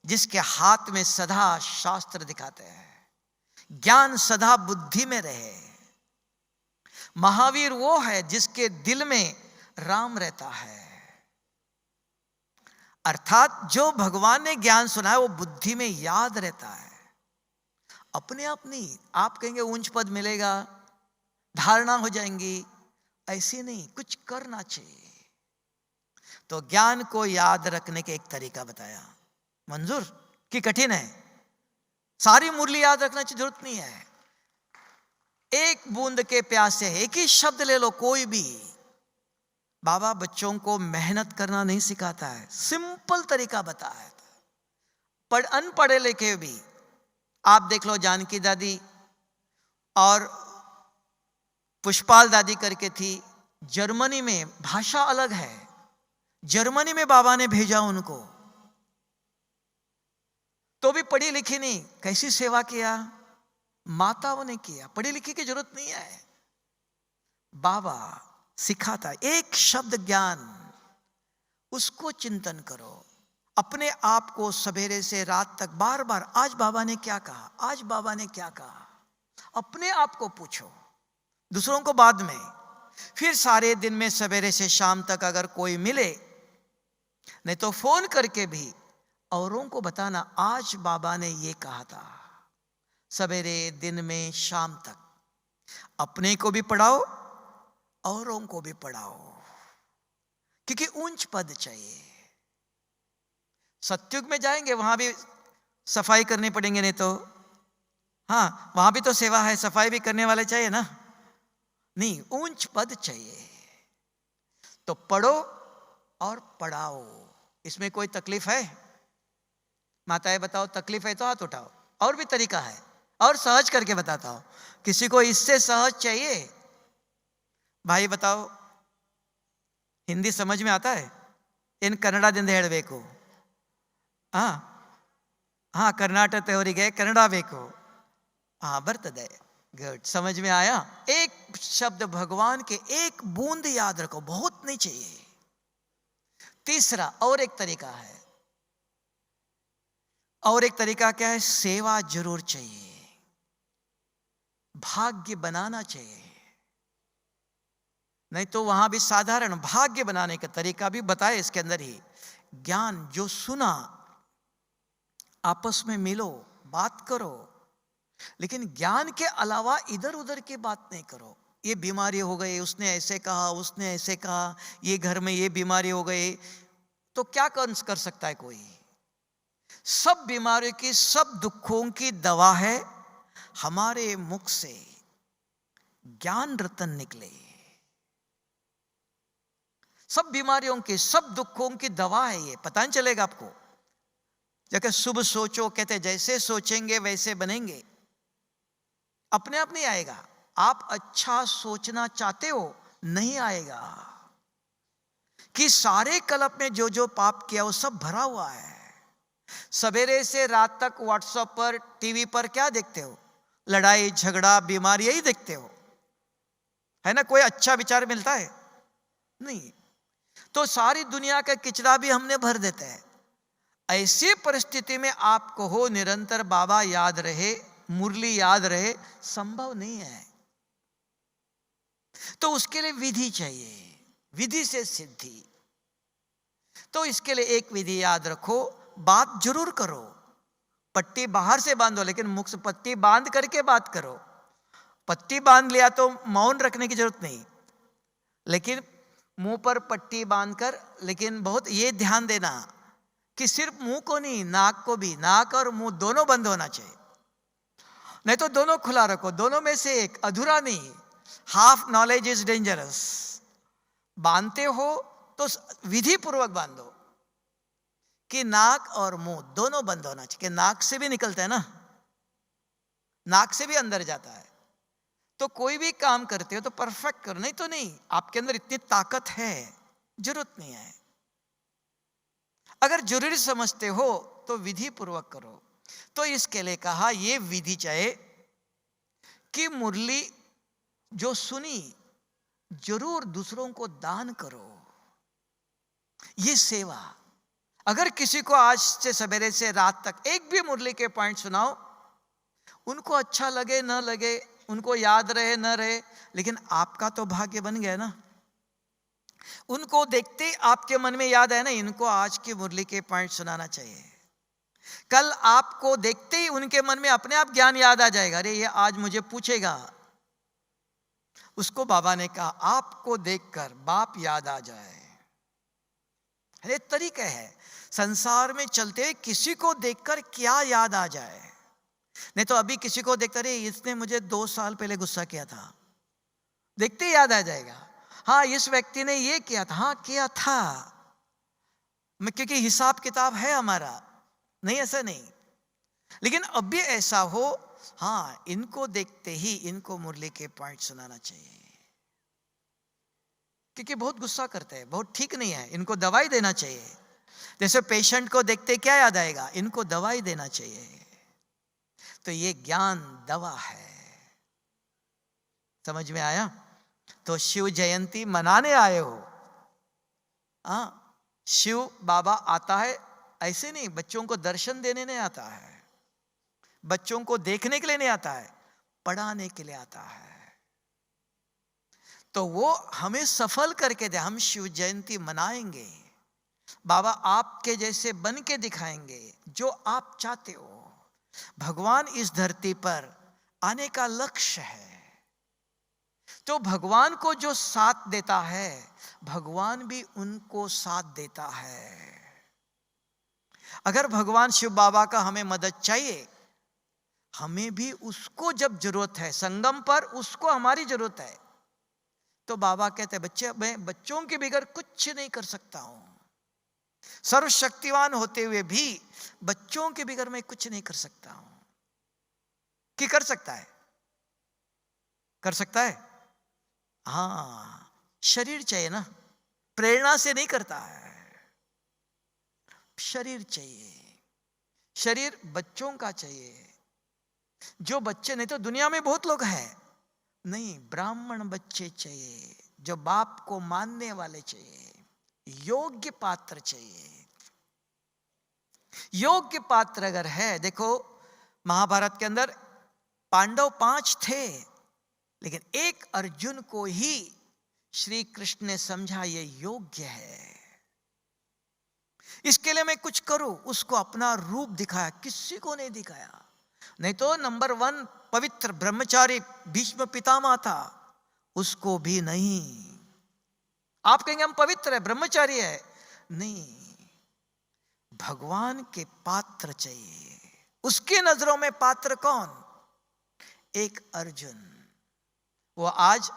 जिसके हाथ में सदा शास्त्र दिखाते हैं, ज्ञान सदा बुद्धि में रहे। महावीर वो है जिसके दिल में राम रहता है। अर्थात जो भगवान ने ज्ञान सुना है वो बुद्धि में याद रहता है, अपने आप नहीं। आप कहेंगे ऊंच पद मिलेगा, धारणा हो जाएंगी, ऐसे नहीं, कुछ करना चाहिए। तो ज्ञान को याद रखने के एक तरीका बताया। मंजूर कि कठिन है? सारी मुरली याद रखने की जरूरत नहीं है। एक बूंद के प्यास से एक ही शब्द ले लो, कोई भी। बाबा बच्चों को मेहनत करना नहीं सिखाता है, सिंपल तरीका बताया था। अनपढ़े लिखे भी आप देख लो, जानकी दादी और पुष्पाल दादी करके थी, जर्मनी में भाषा अलग है, जर्मनी में बाबा ने भेजा उनको, तो भी पढ़ी लिखी नहीं, कैसी सेवा किया? माताओं ने किया। पढ़ी लिखी की जरूरत नहीं है। बाबा सिखाता, एक शब्द ज्ञान, उसको चिंतन करो। अपने आप को सवेरे से रात तक बार बार आज बाबा ने क्या कहा, आज बाबा ने क्या कहा, अपने आप को पूछो, दूसरों को बाद में। फिर सारे दिन में सवेरे से शाम तक अगर कोई मिले, नहीं तो फोन करके भी औरों को बताना, आज बाबा ने ये कहा था। सवेरे दिन में शाम तक अपने को भी पढ़ाओ, औरों को भी पढ़ाओ, क्योंकि ऊंच पद चाहिए। सत्युग में जाएंगे वहां भी सफाई करनी पड़ेंगे, नहीं तो हाँ वहां भी तो सेवा है, सफाई भी करने वाले चाहिए ना। नहीं, ऊंच पद चाहिए। तो पढ़ो और पढ़ाओ, इसमें कोई तकलीफ है? माताएं बताओ, तकलीफ है तो हाथ उठाओ। और भी तरीका है, और सहज करके बताता हूं। किसी को इससे सहज चाहिए? भाई बताओ, हिंदी समझ में आता है? इन कन्नड़ा दिन ಹೇಳಬೇಕು। हाँ कर्नाटक ಅವರಿಗೆ कन्नड़ा ಬೇಕು। हाँ बರ್ತದೆ, गुड, समझ में आया। एक शब्द भगवान के एक बूंद याद रखो, बहुत नहीं चाहिए। तीसरा और एक तरीका है, और एक तरीका क्या है? सेवा जरूर चाहिए, भाग्य बनाना चाहिए। नहीं तो वहां भी साधारण भाग्य बनाने का तरीका भी बताए इसके अंदर ही। ज्ञान जो सुना, आपस में मिलो, बात करो, लेकिन ज्ञान के अलावा इधर उधर की बात नहीं करो। ये बीमारी हो गई, उसने ऐसे कहा, उसने ऐसे कहा, ये घर में ये बीमारी हो गई, तो क्या कर सकता है कोई? सब बीमारियों की, सब दुखों की दवा है हमारे मुख से ज्ञान रतन निकले। सब बीमारियों की, सब दुखों की दवा है ये, पता नहीं चलेगा आपको। जैसे शुभ सोचो, कहते जैसे सोचेंगे वैसे बनेंगे, अपने आप नहीं आएगा। आप अच्छा सोचना चाहते हो, नहीं आएगा। कि सारे कल्प में जो जो पाप किया वो सब भरा हुआ है। सवेरे से रात तक व्हाट्सएप पर, टीवी पर क्या देखते हो? लड़ाई झगड़ा बीमारी, यही देखते हो, है ना? कोई अच्छा विचार मिलता है? नहीं। तो सारी दुनिया का किचड़ा भी हमने भर देते हैं। ऐसी परिस्थिति में आपको हो निरंतर बाबा याद रहे, मुरली याद रहे, संभव नहीं है। तो उसके लिए विधि चाहिए, विधि से सिद्धि। तो इसके लिए एक विधि याद रखो, बात जरूर करो, पट्टी बाहर से बांधो लेकिन मुख से पट्टी बांध करके बात करो। पट्टी बांध लिया तो मौन रखने की जरूरत नहीं, लेकिन मुंह पर पट्टी बांधकर, लेकिन बहुत ये ध्यान देना कि सिर्फ मुंह को नहीं, नाक को भी, नाक और मुंह दोनों बंद होना चाहिए। नहीं तो दोनों खुला रखो, दोनों में से एक, अधूरा नहीं। Half knowledge is dangerous. बांधते हो तो विधि पूर्वक बांधो कि नाक और मुंह दोनों बंद होना चाहिए। कि नाक से भी निकलता है ना, नाक से भी अंदर जाता है। तो कोई भी काम करते हो तो परफेक्ट करो, नहीं तो नहीं। आपके अंदर इतनी ताकत है, जरूरत नहीं है। अगर जरूरी समझते हो तो विधि पूर्वक करो। तो इसके लिए कहा यह विधि चाहे कि मुरली जो सुनी जरूर दूसरों को दान करो। ये सेवा। अगर किसी को आज से सवेरे से रात तक एक भी मुरली के पॉइंट सुनाओ, उनको अच्छा लगे न लगे, उनको याद रहे न रहे, लेकिन आपका तो भाग्य बन गया ना। उनको देखते आपके मन में याद है ना, इनको आज की मुरली के पॉइंट सुनाना चाहिए। कल आपको देखते ही उनके मन में अपने आप ज्ञान याद आ जाएगा, अरे ये आज मुझे पूछेगा। उसको बाबा ने कहा आपको देखकर बाप याद आ जाए। अरे तरीका है संसार में चलते हुए किसी को देखकर क्या याद आ जाए। नहीं तो अभी किसी को देखते, अरे इसने मुझे 2 साल पहले गुस्सा किया था, देखते ही याद आ जाएगा। हाँ इस व्यक्ति ने ये किया था, हाँ किया था, क्योंकि हिसाब किताब है हमारा। नहीं ऐसा नहीं, लेकिन अब भी ऐसा हो, हाँ इनको देखते ही इनको मुरली के पॉइंट सुनाना चाहिए, क्योंकि बहुत गुस्सा करते हैं, बहुत ठीक नहीं है, इनको दवाई देना चाहिए। जैसे पेशेंट को देखते क्या याद आएगा, इनको दवाई देना चाहिए। तो ये ज्ञान दवा है। समझ में आया? तो शिव जयंती मनाने आए हो, शिव बाबा आता है ऐसे नहीं, बच्चों को दर्शन देने नहीं आता है, बच्चों को देखने के लिए नहीं आता है, पढ़ाने के लिए आता है। तो वो हमें सफल करके दे, हम शिव जयंती मनाएंगे, बाबा आपके जैसे बन के दिखाएंगे जो आप चाहते हो। भगवान इस धरती पर आने का लक्ष्य है, तो भगवान को जो साथ देता है भगवान भी उनको साथ देता है। अगर भगवान शिव बाबा का हमें मदद चाहिए, हमें भी उसको जब जरूरत है, संगम पर उसको हमारी जरूरत है, तो बाबा कहते हैं बच्चे मैं बच्चों के बगैर कुछ नहीं कर सकता हूं, सर्वशक्तिवान होते हुए भी बच्चों के बगैर मैं कुछ नहीं कर सकता हूं। कि कर सकता है? कर सकता है? हाँ शरीर चाहिए ना, प्रेरणा से नहीं करता है, शरीर चाहिए। शरीर बच्चों का चाहिए, जो बच्चे, नहीं तो दुनिया में बहुत लोग हैं, नहीं ब्राह्मण बच्चे चाहिए, जो बाप को मानने वाले चाहिए, योग्य पात्र चाहिए। योग्य पात्र अगर है, देखो महाभारत के अंदर पांडव 5 थे, लेकिन एक अर्जुन को ही श्री कृष्ण ने समझा ये योग्य है, इसके लिए मैं कुछ करूं, उसको अपना रूप दिखाया, किसी को नहीं दिखाया। नहीं तो नंबर 1 पवित्र ब्रह्मचारी भीष्म पितामह था, उसको भी नहीं। आप कहेंगे हम पवित्र है, ब्रह्मचारी है, नहीं, भगवान के पात्र चाहिए। उसकी नजरों में पात्र कौन? एक अर्जुन। वो आज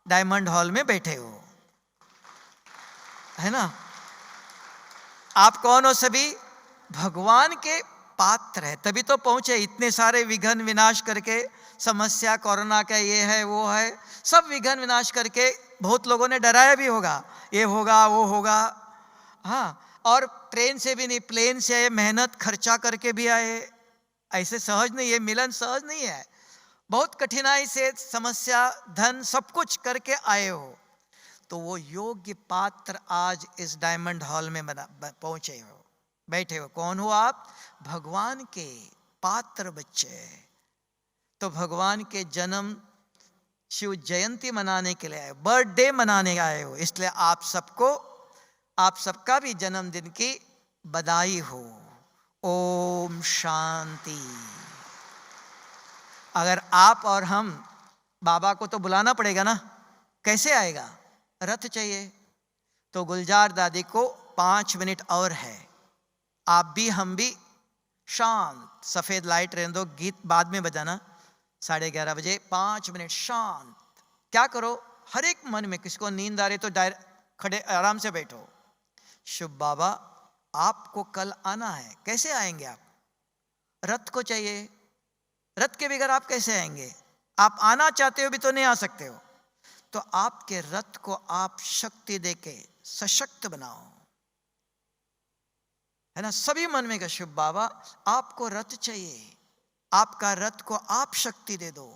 डायमंड हॉल में बैठे हो, है ना? आप कौन हो? सभी भगवान के पात्र है, तभी तो पहुंचे। इतने सारे विघ्न विनाश करके, समस्या कोरोना का ये है वो है, सब विघ्न विनाश करके बहुत लोगों ने डराया भी होगा, ये होगा वो होगा, हाँ। और ट्रेन से भी नहीं, प्लेन से आए, मेहनत खर्चा करके भी आए, ऐसे सहज नहीं है, मिलन सहज नहीं है, बहुत कठिनाई से समस्या धन सब कुछ करके आए हो। तो वो योग्य पात्र आज इस डायमंड हॉल में पहुंचे हो, बैठे हो। कौन हो आप? भगवान के पात्र बच्चे। तो भगवान के जन्म शिव जयंती मनाने के लिए आए, बर्थडे मनाने आए हो, इसलिए आप सबको आप सबका भी जन्मदिन की बधाई हो। ओम शांति। अगर आप और हम, बाबा को तो बुलाना पड़ेगा ना, कैसे आएगा? रथ चाहिए। तो गुलजार दादी को 5 मिनट और है, आप भी हम भी शांत, सफेद लाइट रहने दो, गीत बाद में बजाना 11:30 बजे, 5 मिनट शांत। क्या करो, हर एक मन में, किसको नींद आ रही तो डायरेक्ट खड़े आराम से बैठो। शुभ बाबा आपको कल आना है, कैसे आएंगे आप? रथ को चाहिए, रथ के बगैर आप कैसे आएंगे? आप आना चाहते हो भी तो नहीं आ सकते हो। तो आपके रथ को आप शक्ति देके सशक्त बनाओ, है ना। सभी मन में का शुभ बाबा आपको रथ चाहिए, आपका रथ को आप शक्ति दे दो,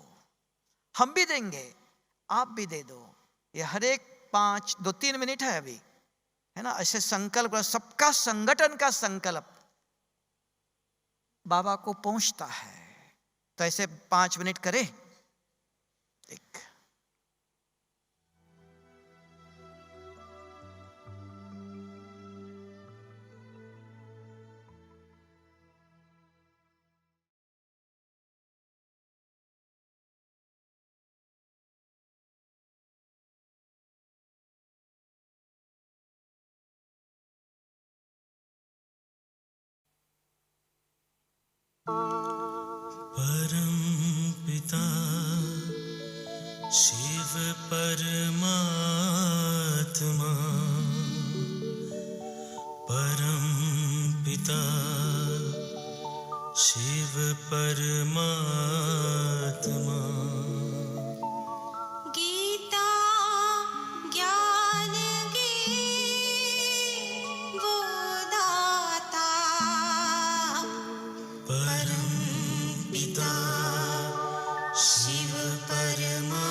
हम भी देंगे, आप भी दे दो। ये हर एक 2-3 मिनट है अभी, है ना। ऐसे संकल्प, सबका संगठन का संकल्प बाबा को पहुंचता है। तो ऐसे 5 मिनट करें। एक परम पिता शिव परमात्मा, परम पिता शिव परमात्मा। गीता ज्ञान के वो दाता, परम पिता शिव परमात्मा।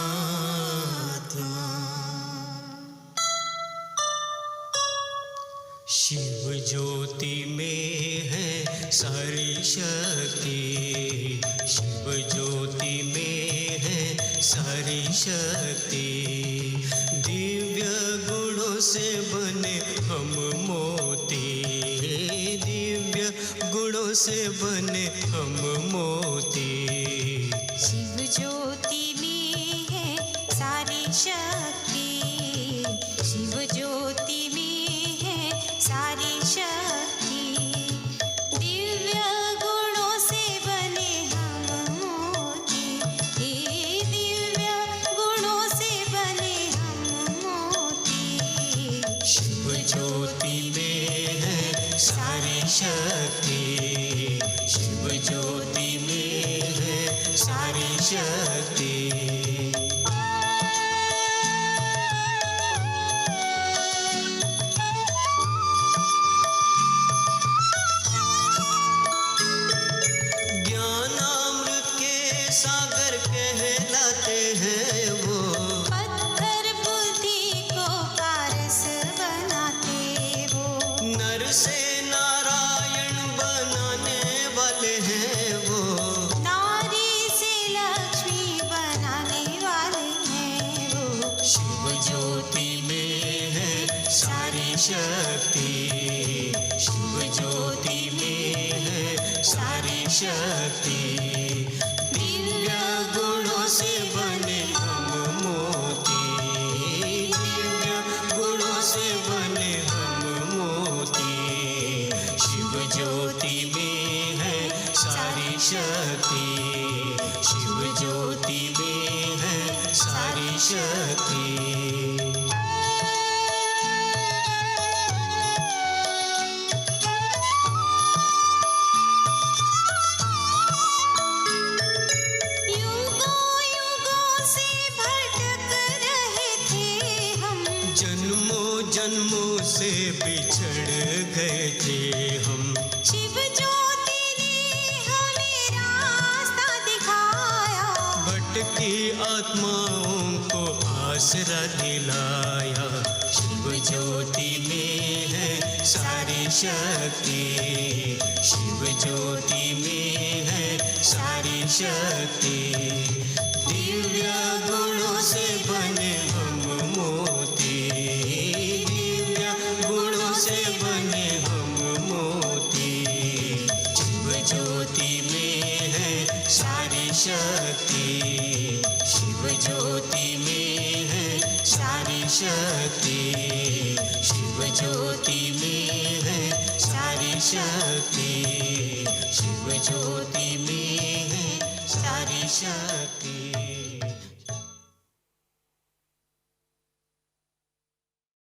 शिव ज्योति में है सारी शक्ति, शिव ज्योति में है सारी शक्ति। दिव्य गुणों से बने हम मोती, दिव्य गुणों से बने हम मोती। शिव ज्योति में है सारी शक्ति, शिव ज्योति में है सारी शक्ति। दिव्य गुणों से बने हम मोती, दिव्य गुणों से बने हम मोती। शिव ज्योति में है सारी शक्ति, शिव ज्योति में है सारी शक्ति। ज्ञानामृत के सागर कहलाते हैं वो, पत्थर बुद्धि को पारस बनाते वो। नर से नारायण बनाने वाले हैं वो। नारी से लक्ष्मी बनाने वाले हैं वो। शिव ज्योति में है सारी शक्ति, शिव ज्योति में है सारी शक्ति। दिव्य गुणों से बने हम मोती, दिव्य गुणों से बने हम मोती। शिव ज्योति में है सारी शक्ति, शिव ज्योति में है सारी शक्ति। युगों युगों से भटक रहे थे हम, जन्मों जन्मों से बिछड़ गए थे हम। शिव ज्योति ने हमें रास्ता दिखाया, भटकी आत्माओं को आसरा दिलाया। शिव ज्योति में है सारी शक्ति, शिव ज्योति में है सारी शक्ति। दिव्य गुणों से बने हम मोती, दिव्य गुणों ज्योति में है सारी शक्ति, शिव ज्योति में है सारी शक्ति, शिव ज्योति में है सारी शक्ति, शिव ज्योति में है सारी शक्ति।